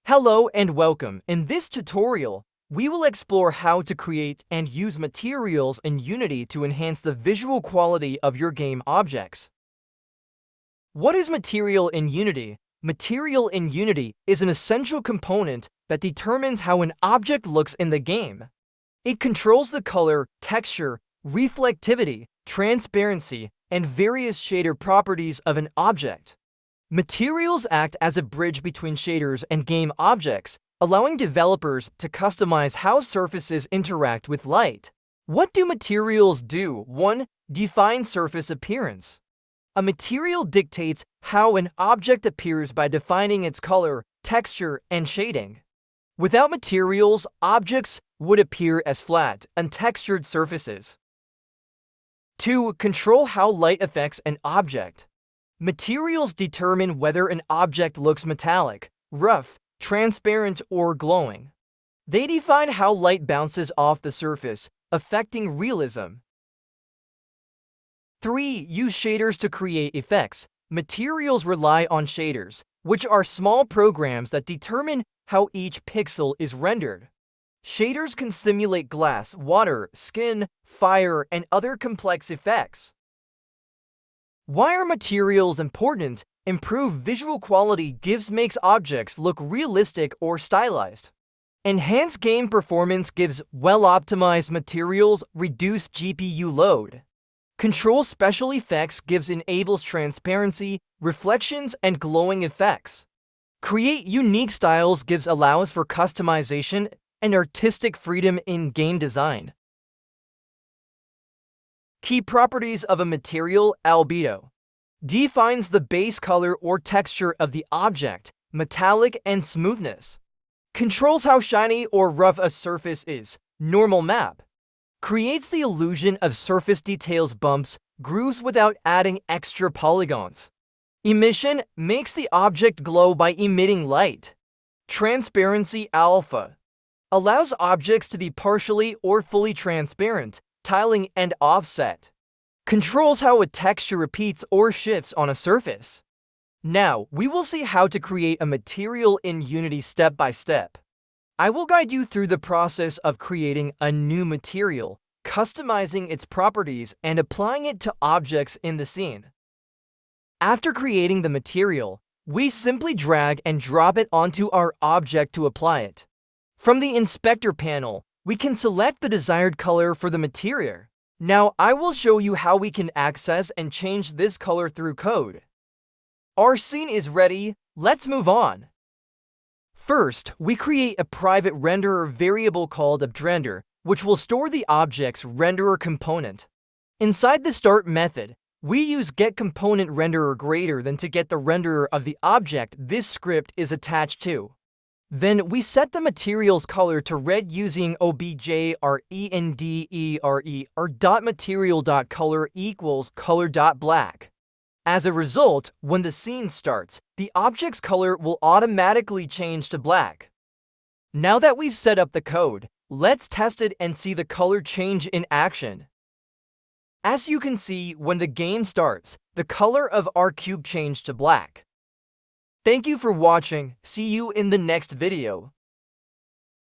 Hello and welcome. In this tutorial, we will explore how to create and use materials in Unity to enhance the visual quality of your game objects. What is material in Unity? Material in Unity is an essential component that determines how an object looks in the game. It controls the color, texture, reflectivity, transparency, and various shader properties of an object. Materials act as a bridge between shaders and game objects, allowing developers to customize how surfaces interact with light. What do materials do? 1. Define surface appearance. A material dictates how an object appears by defining its color, texture, and shading. Without materials, objects would appear as flat, untextured surfaces. 2. Control how light affects an object. Materials determine whether an object looks metallic, rough, transparent, or glowing. They define how light bounces off the surface, affecting realism. 3. Use shaders to create effects. Materials rely on shaders, which are small programs that determine how each pixel is rendered. Shaders can simulate glass, water, skin, fire, and other complex effects. Why are materials important? Improve visual quality makes objects look realistic or stylized. Enhance game performance gives well-optimized materials reduce GPU load. Control special effects enables transparency, reflections, and glowing effects. Create unique styles allows for customization and artistic freedom in game design. Key properties of a material. Albedo defines the base color or texture of the object, metallic and smoothness. Controls how shiny or rough a surface is. Normal map creates the illusion of surface details, bumps, grooves without adding extra polygons. Emission makes the object glow by emitting light. Transparency. Alpha allows objects to be partially or fully transparent, tiling and offset. Controls how a texture repeats or shifts on a surface. Now, we will see how to create a material in Unity step by step. I will guide you through the process of creating a new material, customizing its properties, and applying it to objects in the scene. After creating the material, we simply drag and drop it onto our object to apply it. From the inspector panel, we can select the desired color for the material. Now, I will show you how we can access and change this color through code. Our scene is ready. Let's move on. First, we create a private renderer variable called objdrender, which will store the object's renderer component. Inside the start method, we use getComponentRendererGreater to get the renderer of the object this script is attached to. Then we set the material's color to red using objrendere or .material.color equals color.black. As a result, when the scene starts, the object's color will automatically change to black. Now that we've set up the code, let's test it and see the color change in action. As you can see, when the game starts, the color of our cube changed to black. Thank you for watching. See you in the next video.